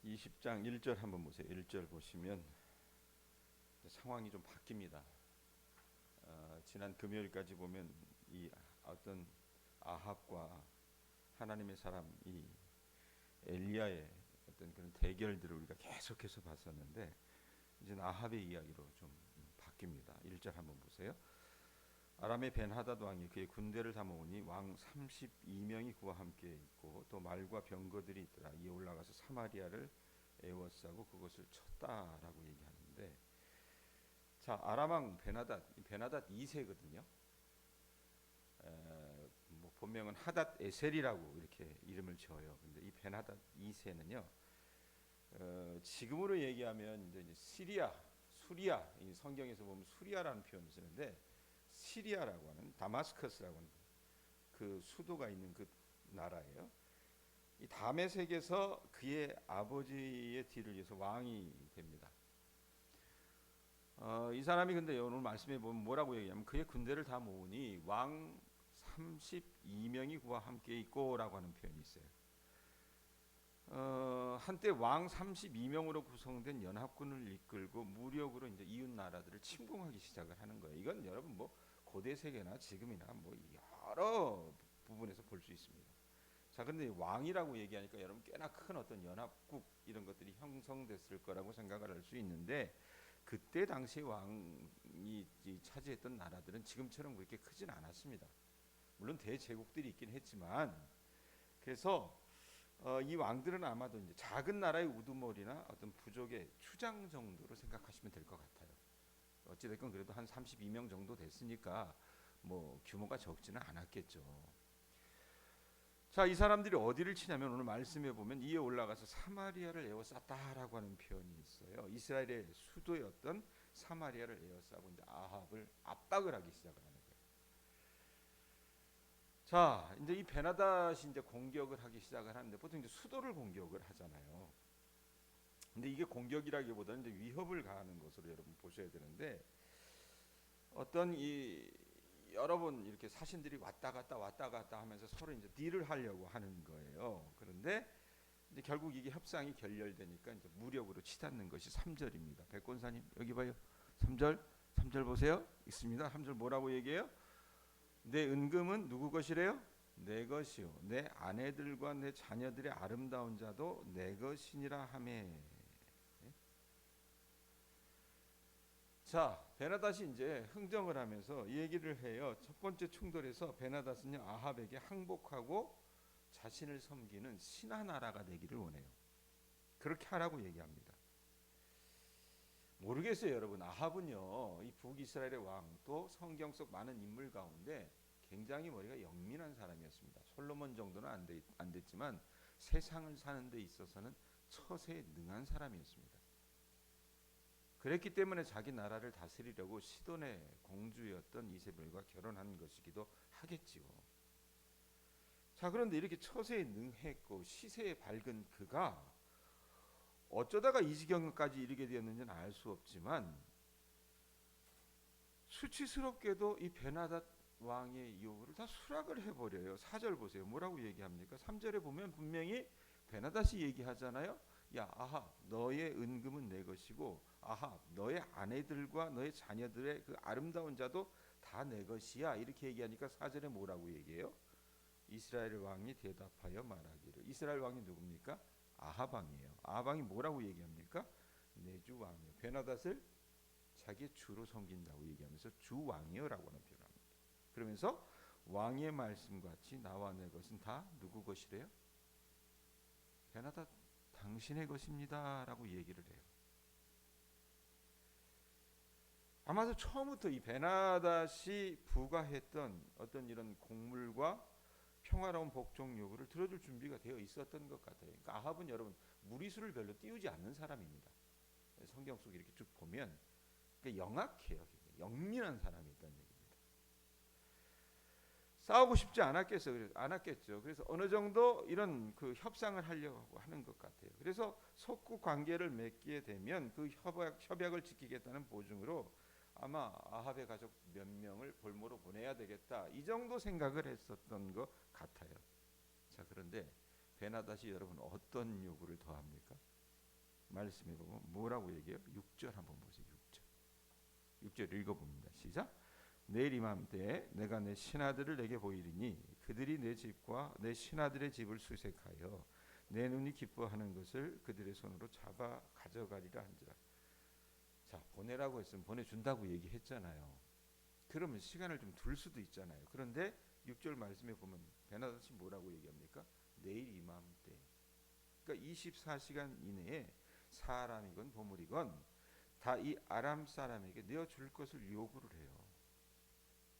20장 1절 한번 보세요. 1절 보시면 상황이 좀 바뀝니다. 지난 금요일까지 보면 이 어떤 아합과 하나님의 사람 이 엘리야의 어떤 그런 대결들을 우리가 계속해서 봤었는데 이제 아합의 이야기로 좀 바뀝니다. 1절 한번 보세요. 아람의 벤하닷 왕이 그의 군대를 다 모으니 왕 32명이 그와 함께 있고 또 말과 병거들이 있더라. 이에 올라가서 사마리아를 에워싸고 그것을 쳤다라고 얘기하는데, 자, 아람 왕 베나닷 2세거든요. 뭐 본명은 하닷 에셀이라고 이렇게 이름을 지어요. 근데 이 베나닷 2세는요, 지금으로 얘기하면 이제 수리아, 이 성경에서 보면 수리아라는 표현을 쓰는데 시리아라고 하는 다마스커스라고 하는 그 수도가 있는 그 나라예요. 이 다메섹에서 그의 아버지의 뒤를 이어서 왕이 됩니다. 이 사람이 근데 오늘 말씀해 보면 뭐라고 얘기하면 그의 군대를 다 모으니 왕 32명이 그와 함께 있고라고 하는 표현이 있어요. 한때 왕 32명으로 구성된 연합군을 이끌고 무력으로 이제 이웃 나라들을 침공하기 시작을 하는 거예요. 이건 여러분 뭐 고대 세계나 지금이나 뭐 여러 부분에서 볼 수 있습니다. 자, 그런데 왕이라고 얘기하니까 여러분 꽤나 큰 어떤 연합국 이런 것들이 형성됐을 거라고 생각을 할 수 있는데, 그때 당시 왕이 차지했던 나라들은 지금처럼 그렇게 크진 않았습니다. 물론 대제국들이 있긴 했지만, 그래서 이 왕들은 아마도 이제 작은 나라의 우두머리나 어떤 부족의 추장 정도로 생각하시면 될 것 같아요. 어찌됐건 그래도 한 32명 정도 됐으니까 뭐 규모가 적지는 않았겠죠. 자, 이 사람들이 어디를 치냐면 오늘 말씀해 보면 이에 올라가서 사마리아를 에워쌌다라고 하는 표현이 있어요. 이스라엘의 수도였던 사마리아를 에워싸고 이제 아합을 압박을 하기 시작을 하는 거예요. 자, 이제 이 베나닷이 이제 공격을 하기 시작을 하는데 보통 이제 수도를 공격을 하잖아요. 근데 이게 공격이라기보다는 이제 위협을 가하는 것으로 여러분 보셔야 되는데, 어떤 이 여러 번 이렇게 사신들이 왔다 갔다 하면서 서로 이제 딜을 하려고 하는 거예요. 그런데 이제 결국 이게 협상이 결렬되니까 이제 무력으로 치닫는 것이 3절입니다. 백권사님 여기 봐요. 3절 보세요. 있습니다. 3절 뭐라고 얘기해요? 내 은금은 누구 것이래요? 내 것이요. 내 아내들과 내 자녀들의 아름다운 자도 내 것이니라 하매. 자, 베나닷이 이제 흥정을 하면서 이 얘기를 해요. 첫 번째 충돌에서 베나닷은요 아합에게 항복하고 자신을 섬기는 신하 나라가 되기를 원해요. 그렇게 하라고 얘기합니다. 모르겠어요, 여러분. 아합은요 이 북이스라엘의 왕 또 성경 속 많은 인물 가운데 굉장히 머리가 영민한 사람이었습니다. 솔로몬 정도는 안 됐지만 세상을 사는 데 있어서는 처세에 능한 사람이었습니다. 그랬기 때문에 자기 나라를 다스리려고 시돈의 공주였던 이세벨과 결혼한 것이기도 하겠지요. 자, 그런데 이렇게 처세에 능했고 시세에 밝은 그가 어쩌다가 이 지경까지 이르게 되었는지는 알 수 없지만, 수치스럽게도 이 베나닷 왕의 요구를 다 수락을 해버려요. 4절 보세요. 뭐라고 얘기합니까? 3절에 보면 분명히 베나닷이 얘기하잖아요. 야 아합, 너의 은금은 내 것이고 아합, 너의 아내들과 너의 자녀들의 그 아름다운 자도 다 내 것이야. 이렇게 얘기하니까 4절에 뭐라고 얘기해요? 이스라엘 왕이 대답하여 말하기를. 이스라엘 왕이 누굽니까? 아합 왕이에요. 아합 왕이 뭐라고 얘기합니까? 내 주 왕이요. 베나닷을 자기의 주로 섬긴다고 얘기하면서 주 왕이요라고 하는 표현을 합니다. 그러면서 왕의 말씀같이 나와 내 것은 다 누구 것이래요? 베나닷 당신의 것입니다라고 얘기를 해요. 아마도 처음부터 이 베나닷이 부과했던 어떤 이런 곡물과 평화로운 복종 요구를 들어줄 준비가 되어 있었던 것 같아요. 그러니까 아합은 여러분 무리수를 별로 띄우지 않는 사람입니다. 성경 속 이렇게 쭉 보면 그러니까 영악해요. 영민한 사람이었다는 얘기입니다. 싸우고 싶지 않았겠죠. 그래서 어느 정도 이런 그 협상을 하려고 하는 것 같아요. 그래서 속국 관계를 맺게 되면 그 협약을 지키겠다는 보증으로 아마 아합의 가족 몇 명을 볼모로 보내야 되겠다, 이 정도 생각을 했었던 것 같아요. 자, 그런데 베나닷이 여러분 어떤 요구를 더합니까? 말씀해 보면 뭐라고 얘기해요? 6절 한번 보세요. 6절 읽어봅니다. 시작. 내일 이맘때에 내가 내 신하들을 내게 보이리니 그들이 내 집과 내 신하들의 집을 수색하여 내 눈이 기뻐하는 것을 그들의 손으로 잡아 가져가리라 한지라. 자, 보내라고 했으면 보내준다고 얘기했잖아요. 그러면 시간을 좀 둘 수도 있잖아요. 그런데 6절 말씀에 보면 베나다시 뭐라고 얘기합니까? 내일 이맘때. 그러니까 24시간 이내에 사람이건 보물이건 다 이 아람 사람에게 내어줄 것을 요구를 해요.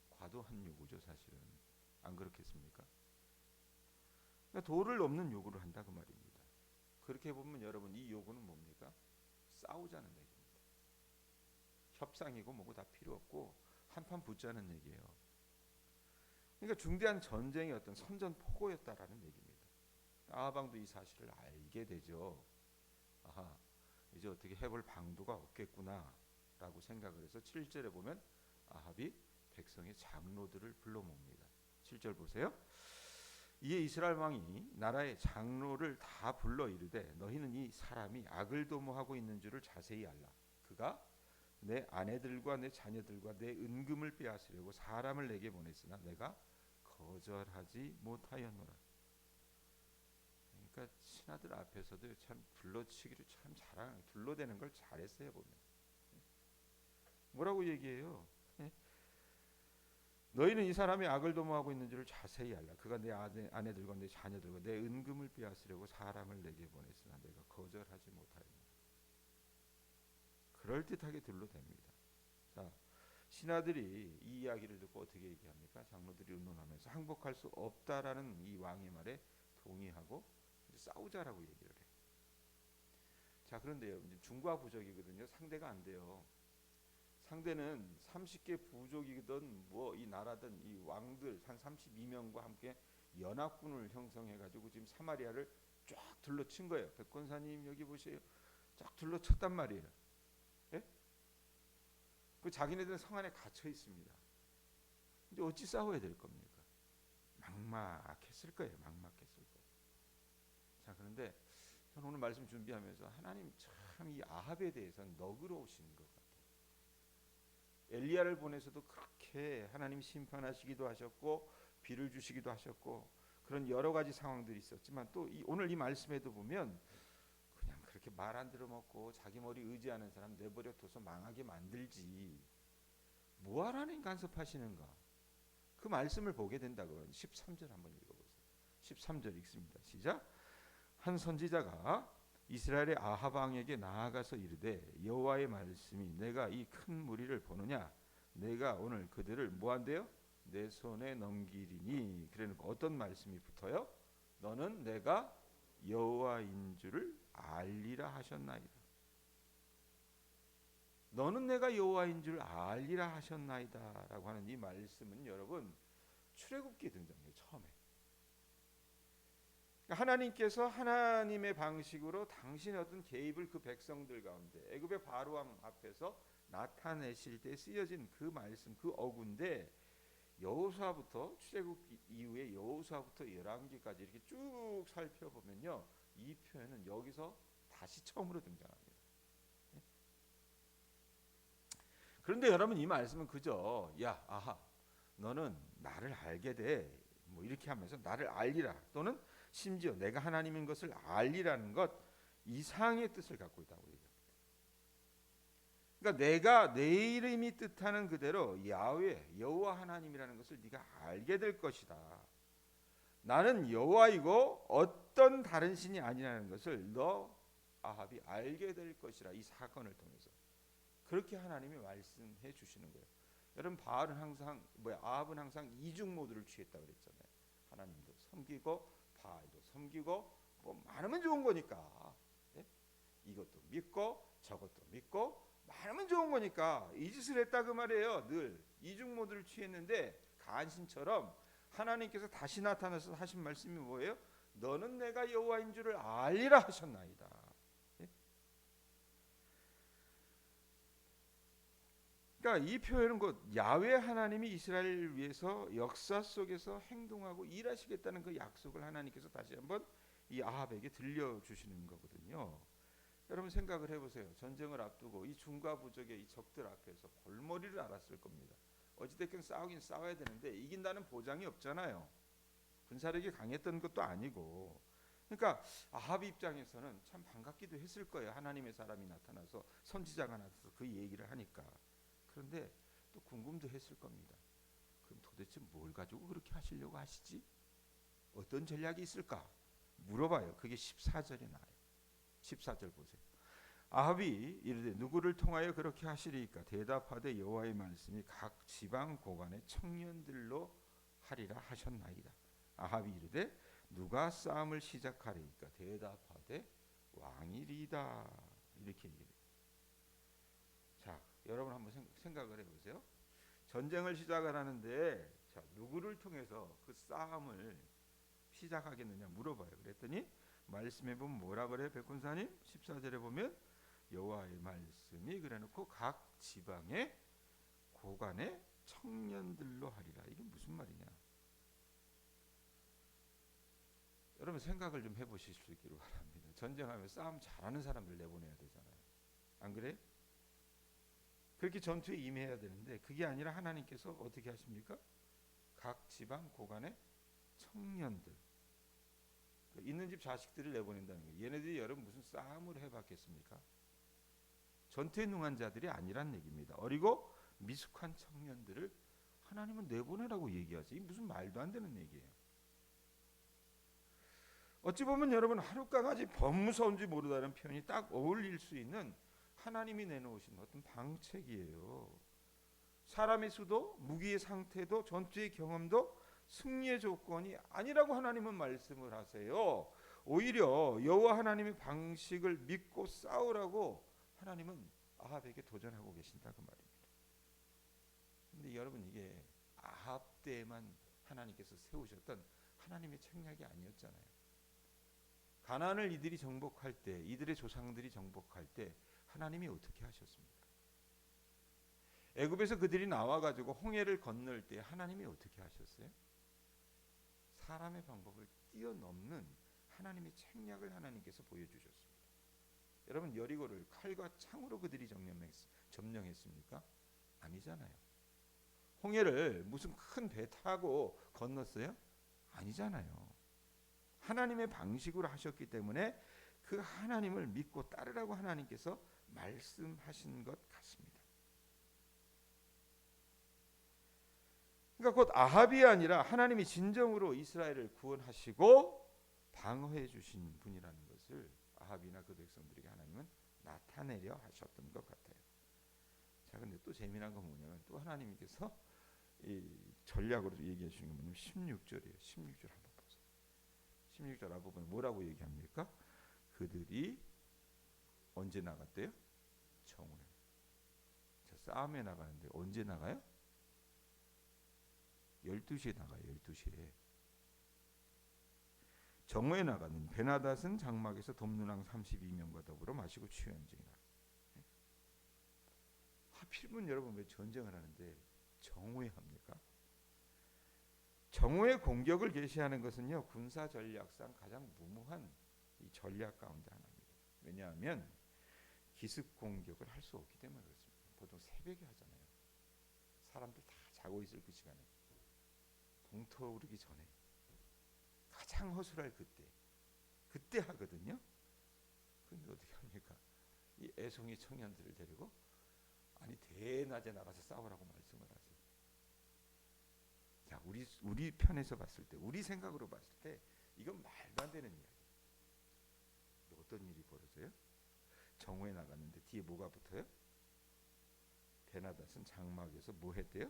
과도한 요구죠, 사실은. 안 그렇겠습니까? 그러니까 도를 넘는 요구를 한다 그 말입니다. 그렇게 보면 여러분 이 요구는 뭡니까? 싸우자는 얘기입니다. 협상이고 뭐고 다 필요 없고 한판 붙자는 얘기예요. 그러니까 중대한 전쟁의 어떤 선전포고였다라는 얘기입니다. 아하방도 이 사실을 알게 되죠. 아하, 이제 어떻게 해볼 방도가 없겠구나라고 생각을 해서 7절에 보면 아합이 백성의 장로들을 불러 모읍니다. 7절 보세요. 이에 이스라엘 왕이 나라의 장로를 다 불러 이르되 너희는 이 사람이 악을 도모하고 있는 줄을 자세히 알라. 그가 내 아내들과 내 자녀들과 내 은금을 빼앗으려고 사람을 내게 보냈으나 내가 거절하지 못하였노라. 그러니까 신하들 앞에서도 참 둘러치기를 참 잘하는, 둘러대는 걸 잘했어요 보면. 뭐라고 얘기해요? 너희는 이 사람이 악을 도모하고 있는 줄을 자세히 알라. 그가 내 아내들과 내 자녀들과 내 은금을 빼앗으려고 사람을 내게 보냈으나 내가 거절하지 못하였노라. 그럴듯하게 둘러댑니다. 자, 신하들이 이 이야기를 듣고 어떻게 얘기합니까? 장로들이 의논하면서 항복할 수 없다라는 이 왕의 말에 동의하고 싸우자라고 얘기를 해요. 자, 그런데요, 중과 부족이거든요. 상대가 안 돼요. 상대는 30개 부족이든 뭐 이 나라든 이 왕들 한 32명과 함께 연합군을 형성해가지고 지금 사마리아를 쫙 둘러친 거예요. 백권사님 여기 보세요. 쫙 둘러쳤단 말이에요. 예? 그 자기네들은 성 안에 갇혀 있습니다. 이제 어찌 싸워야 될 겁니까? 막막했을 거예요. 막막했을 거예요. 자, 그런데 저는 오늘 말씀 준비하면서 하나님 참 이 아합에 대해서는 너그러우신 것 같아요. 엘리야를 보내서도 그렇게 하나님 심판하시기도 하셨고 비를 주시기도 하셨고 그런 여러 가지 상황들이 있었지만 또 오늘 이 말씀에도 보면 그냥 그렇게 말 안 들어먹고 자기 머리 의지하는 사람 내버려 둬서 망하게 만들지 뭐하러 하나님 간섭하시는가. 그 말씀을 보게 된다고요. 13절 한번 읽어보세요. 13절 읽습니다. 시작. 한 선지자가 이스라엘의 아합 왕에게 나아가서 이르되 여호와의 말씀이 내가 이 큰 무리를 보느냐 내가 오늘 그들을 뭐한대요? 내 손에 넘기리니. 그러니까 어떤 말씀이 붙어요? 너는 내가 여호와인 줄을 알리라 하셨나이다. 너는 내가 여호와인 줄 알리라 하셨나이다 라고 하는 이 말씀은 여러분 출애굽기에 등장해요. 처음에 하나님께서 하나님의 방식으로 당신의 어떤 개입을 그 백성들 가운데 애굽의 바로왕 앞에서 나타내실 때 쓰여진 그 말씀, 그 어구인데 여호수아부터 출애굽 이후에 여호수아부터 열왕기까지 이렇게 쭉 살펴보면요, 이 표현은 여기서 다시 처음으로 등장합니다. 그런데 여러분 이 말씀은 그저 야 아하 너는 나를 알게 돼 뭐 이렇게 하면서 나를 알리라 또는 심지어 내가 하나님인 것을 알리라는 것 이상의 뜻을 갖고 있다고 얘기합니다. 그러니까 내가 내 이름이 뜻하는 그대로 야훼 여호와 하나님이라는 것을 네가 알게 될 것이다. 나는 여호와이고 어떤 다른 신이 아니라는 것을 너 아합이 알게 될 것이라. 이 사건을 통해서 그렇게 하나님이 말씀해 주시는 거예요. 여러분 바알은 항상 아합은 항상 이중 모드를 취했다고 그랬잖아요. 하나님도 섬기고 바알도 섬기고 뭐 많으면 좋은 거니까 예? 이것도 믿고 저것도 믿고 많으면 좋은 거니까 이 짓을 했다 그 말이에요. 늘 이중 모드를 취했는데 간신처럼 하나님께서 다시 나타나서 하신 말씀이 뭐예요? 너는 내가 여호와인 줄을 알리라 하셨나이다. 그러니까 이 표현은 곧 야훼 하나님이 이스라엘을 위해서 역사 속에서 행동하고 일하시겠다는 그 약속을 하나님께서 다시 한번 이 아합에게 들려주시는 거거든요. 여러분 생각을 해보세요. 전쟁을 앞두고 이 중과 부족의 이 적들 앞에서 골머리를 앓았을 겁니다. 어찌됐든 싸우긴 싸워야 되는데 이긴다는 보장이 없잖아요. 군사력이 강했던 것도 아니고. 그러니까 아합 입장에서는 참 반갑기도 했을 거예요. 하나님의 사람이 나타나서 선지자가 나타나서 그 얘기를 하니까. 그런데 또 궁금도 했을 겁니다. 그럼 도대체 뭘 가지고 그렇게 하시려고 하시지? 어떤 전략이 있을까? 물어봐요. 그게 14절에 나와요. 14절 보세요. 아합이 이르되 누구를 통하여 그렇게 하시리이까? 대답하되 여호와의 말씀이 각 지방 고관의 청년들로 하리라 하셨나이다. 아합이 이르되 누가 싸움을 시작하리이까? 대답하되 왕이리이다. 이렇게 얘기해요. 자, 여러분 한번 생각을 해보세요. 전쟁을 시작을 하는데 자, 누구를 통해서 그 싸움을 시작하겠느냐 물어봐요. 그랬더니 말씀해 보면 뭐라 그래요? 백군사님 14절에 보면 여호와의 말씀이 그래놓고 각 지방의 고관의 청년들로 하리라. 이게 무슨 말이냐? 여러분 생각을 좀 해보실 수 있기를 바랍니다. 전쟁하면 싸움 잘하는 사람들 내보내야 되잖아요. 안 그래? 그렇게 전투에 임해야 되는데 그게 아니라 하나님께서 어떻게 하십니까? 각 지방 고관의 청년들, 있는 집 자식들을 내보낸다는 거예요. 얘네들이 여러분 무슨 싸움을 해봤겠습니까? 전투에 능한 자들이 아니란 얘기입니다. 어리고 미숙한 청년들을 하나님은 내보내라고 얘기하지. 이게 무슨 말도 안 되는 얘기예요. 어찌 보면 여러분 하룻강아지 범무서운지 모르다는 표현이 딱 어울릴 수 있는 하나님이 내놓으신 어떤 방책이에요. 사람의 수도, 무기의 상태도, 전투의 경험도 승리의 조건이 아니라고 하나님은 말씀을 하세요. 오히려 여호와 하나님의 방식을 믿고 싸우라고 하나님은 아합에게 도전하고 계신다 그 말입니다. 근데 여러분 이게 아합 때에만 하나님께서 세우셨던 하나님의 책략이 아니었잖아요. 가나안을 이들이 정복할 때, 이들의 조상들이 정복할 때 하나님이 어떻게 하셨습니까? 애굽에서 그들이 나와가지고 홍해를 건널 때 하나님이 어떻게 하셨어요? 사람의 방법을 뛰어넘는 하나님의 책략을 하나님께서 보여주셨습니다. 여러분 여리고를 칼과 창으로 그들이 점령했습니까? 아니잖아요. 홍해를 무슨 큰 배 타고 건넜어요? 아니잖아요. 하나님의 방식으로 하셨기 때문에 그 하나님을 믿고 따르라고 하나님께서 말씀하신 것 같습니다. 그러니까 곧 아합이 아니라 하나님이 진정으로 이스라엘을 구원하시고 방어해 주신 분이라는 것을 아합이나 그 백성들에게 하나님은 나타내려 하셨던 것 같아요. 자, 근데 또 재미난 건 뭐냐면 또 하나님께서 이 전략으로 얘기해 주신 게 뭐냐면 16절이에요. 16절 한번 보세요. 16절 앞부분에 뭐라고 얘기합니까? 그들이 언제 나갔대요? 정오에. 자, 싸움에 나가는데 언제 나가요? 12시에 나가요. 12시에. 정오에 나가는 베나닷은 장막에서 돔누랑 32명과 더불어 마시고 취한지라. 하필이면 여러분 왜 전쟁을 하는데 정오에 합니까? 정오에 공격을 개시하는 것은요 군사 전략상 가장 무모한 이 전략 가운데 하나입니다. 왜냐하면 기습 공격을 할 수 없기 때문에 그렇습니다. 보통 새벽에 하잖아요. 사람들 다 자고 있을 그 시간에 동터오르기 전에 가장 허술할 그때 하거든요. 그런데 어떻게 합니까? 이 애송이 청년들을 데리고 아니 대낮에 나가서 싸우라고 말씀을 하세요. 자, 우리 편에서 봤을 때, 우리 생각으로 봤을 때 이건 말도 안 되는 이야기. 어떤 일이 벌어져요? 정오에 나갔는데 뒤에 뭐가 붙어요? 베나닷은 장막에서 뭐 했대요?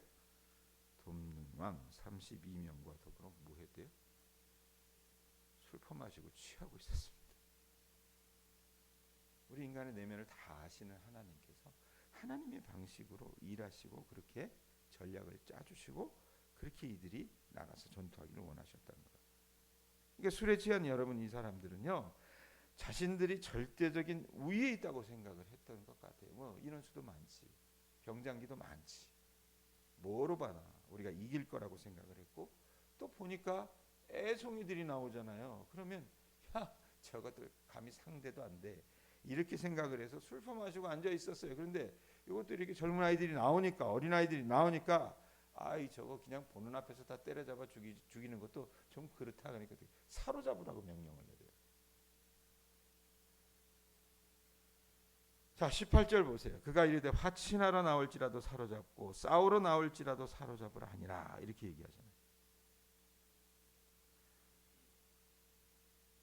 돔눈왕 32명과 더불어 뭐 했대요? 술 퍼마시고 취하고 있었습니다. 우리 인간의 내면을 다 아시는 하나님께서 하나님의 방식으로 일하시고 그렇게 전략을 짜주시고 그렇게 이들이 나가서 전투하기를 원하셨다는 거예요. 그러니까 술에 취한 여러분 이 사람들은요 자신들이 절대적인 우위에 있다고 생각을 했던 것 같아요. 뭐 인원수도 많지, 병장기도 많지, 뭐로 봐나 우리가 이길 거라고 생각을 했고 또 보니까 애송이들이 나오잖아요. 그러면 야 저것들 감히 상대도 안 돼. 이렇게 생각을 해서 술퍼 마시고 앉아 있었어요. 그런데 이것도 이렇게 젊은 아이들이 나오니까, 어린 아이들이 나오니까, 아이 저거 그냥 보는 앞에서 다 때려잡아 죽이는 것도 좀 그렇다. 그러니까 사로잡으라고 명령을 내려요. 자, 18절 보세요. 그가 이르되 화친하러 나올지라도 사로잡고 싸우러 나올지라도 사로잡으라 하니라, 이렇게 얘기하잖아요.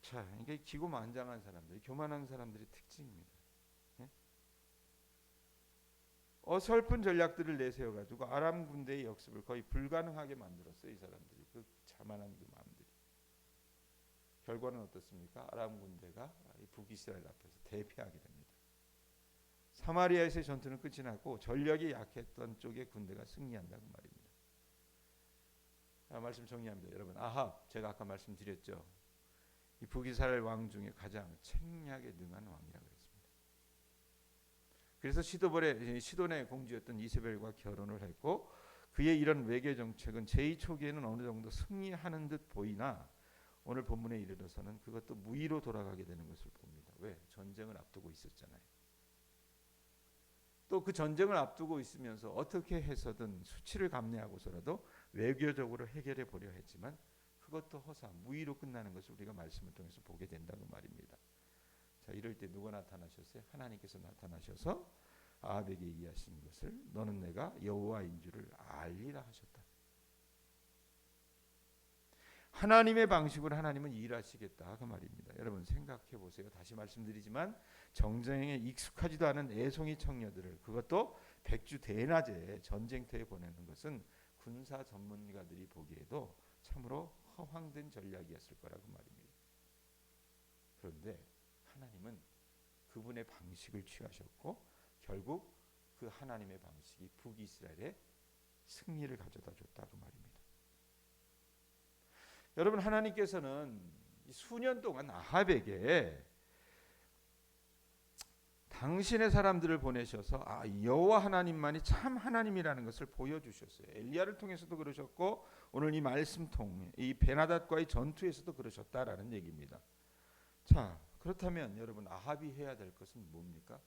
자, 이게 기고만장한 사람들, 교만한 사람들의 특징입니다. 예? 어설픈 전략들을 내세워가지고 아람 군대의 역습을 거의 불가능하게 만들었어요. 이 사람들이, 그 자만한 그 마음들이. 결과는 어떻습니까? 아람 군대가 북이스라엘 앞에서 대패하게 됩니다. 사마리아에서의 전투는 끝이 났고 전력이 약했던 쪽의 군대가 승리한다고 말입니다. 말씀 정리합니다. 여러분, 아합, 제가 아까 말씀드렸죠. 이 북이스라엘 왕 중에 가장 책략에 능한 왕이라고 했습니다. 그래서 시돈의 공주였던 이세벨과 결혼을 했고, 그의 이런 외교 정책은 제2 초기에는 어느 정도 승리하는 듯 보이나 오늘 본문에 이르러서는 그것도 무의로 돌아가게 되는 것을 봅니다. 왜? 전쟁을 앞두고 있었잖아요. 또 그 전쟁을 앞두고 있으면서 어떻게 해서든 수치를 감내하고서라도 외교적으로 해결해 보려 했지만 그것도 허사, 무의로 끝나는 것을 우리가 말씀을 통해서 보게 된다고 말입니다. 자, 이럴 때 누가 나타나셨어요? 하나님께서 나타나셔서 아합에게 얘기하신 것을 너는 내가 여호와인 줄을 알리라 하셨다. 하나님의 방식으로 하나님은 일하시겠다 그 말입니다. 여러분 생각해 보세요. 다시 말씀드리지만 정쟁에 익숙하지도 않은 애송이 청녀들을, 그것도 백주 대낮에 전쟁터에 보내는 것은 군사 전문가들이 보기에도 참으로 허황된 전략이었을 거라고 말입니다. 그런데 하나님은 그분의 방식을 취하셨고 결국 그 하나님의 방식이 북이스라엘에 승리를 가져다 줬다고 말입니다. 여러분, 하나님께서는 수년 동안 아합에게 당신의 사람들을 보내셔서 여호와 하나님만이 참 하나님이라는 것을 보여주셨어요. 엘리야를 통해서도 그러셨고 오늘 이 말씀 통해 이 베나닷과의 전투에서도 그러셨다라는 얘기입니다. 자, 그렇다면 여러분, 아합이 해야 될 것은 뭡니까?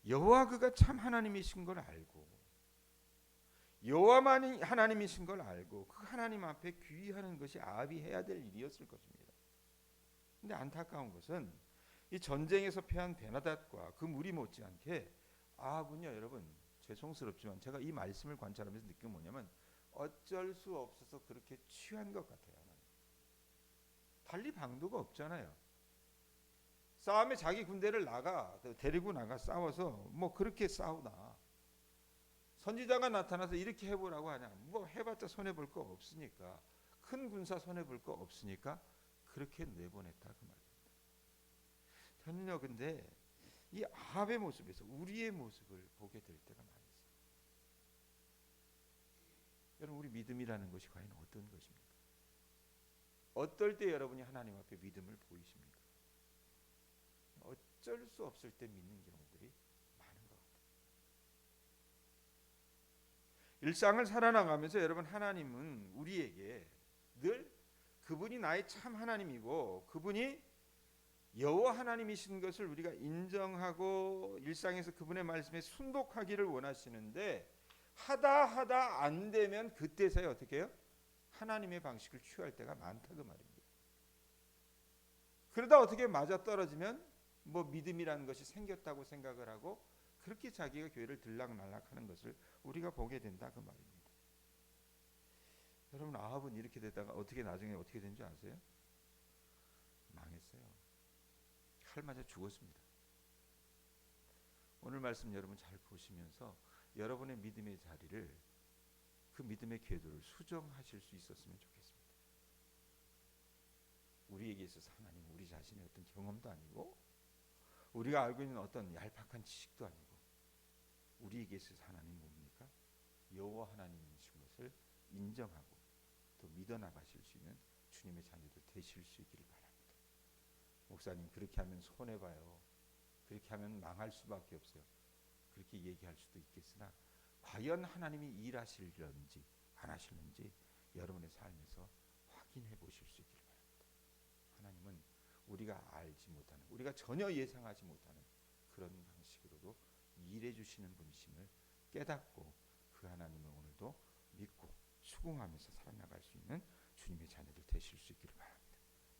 여호와 그가 참 하나님이신 걸 알고 여호와만이 하나님이신 걸 알고 그 하나님 앞에 귀의하는 것이 아합이 해야 될 일이었을 것입니다. 근데 안타까운 것은 이 전쟁에서 패한 베나닷과 그 무리 못지않게 아합은요, 여러분 죄송스럽지만 제가 이 말씀을 관찰하면서 느낀 게 뭐냐면 어쩔 수 없어서 그렇게 취한 것 같아요. 달리 방도가 없잖아요. 싸움에 자기 군대를 데리고 나가 싸워서 뭐 그렇게 싸우나, 선지자가 나타나서 이렇게 해보라고 하냐, 뭐 해봤자 손해볼 거 없으니까, 큰 군사 손해볼 거 없으니까 그렇게 내보냈다 그 말입니다. 저는요, 근데 이 아합의 모습에서 우리의 모습을 보게 될 때가 많이 있어요. 여러분, 우리 믿음이라는 것이 과연 어떤 것입니까? 어떨 때 여러분이 하나님 앞에 믿음을 보이십니까? 어쩔 수 없을 때 믿는 경우들이 많은 것 같아요. 일상을 살아나가면서 여러분, 하나님은 우리에게 늘 그분이 나의 참 하나님이고 그분이 여호와 하나님이신 것을 우리가 인정하고 일상에서 그분의 말씀에 순복하기를 원하시는데, 하다 안 되면 그때서야 어떻게 해요? 하나님의 방식을 취할 때가 많다 그 말입니다. 그러다 어떻게 맞아떨어지면 뭐 믿음이라는 것이 생겼다고 생각을 하고 그렇게 자기가 교회를 들락날락하는 것을 우리가 보게 된다 그 말입니다. 여러분, 아합은 이렇게 되다가 나중에 어떻게 된 줄 아세요? 망했어요. 칼 맞아 죽었습니다. 오늘 말씀 여러분 잘 보시면서 여러분의 믿음의 자리를, 그 믿음의 궤도를 수정하실 수 있었으면 좋겠습니다. 우리에게 있어서 하나님, 우리 자신의 어떤 경험도 아니고 우리가 알고 있는 어떤 얄팍한 지식도 아니고 우리에게 있어서 하나님 뭡니까? 여호와 하나님이신 것을 인정하고 또 믿어나가실 수 있는 주님의 자녀들 되실 수 있기를 바랍니다. 목사님, 그렇게 하면 손해봐요, 그렇게 하면 망할 수밖에 없어요, 그렇게 얘기할 수도 있겠으나 과연 하나님이 일하실런지 안 하실는지 여러분의 삶에서 확인해 보실 수 있기를 바랍니다. 하나님은 우리가 알지 못하는, 우리가 전혀 예상하지 못하는 그런 방식으로도 일해 주시는 분이심을 깨닫고 그 하나님을 오늘도 믿고 수긍하면서 살아나갈 수 있는 주님의 자녀들 되실 수 있기를 바랍니다.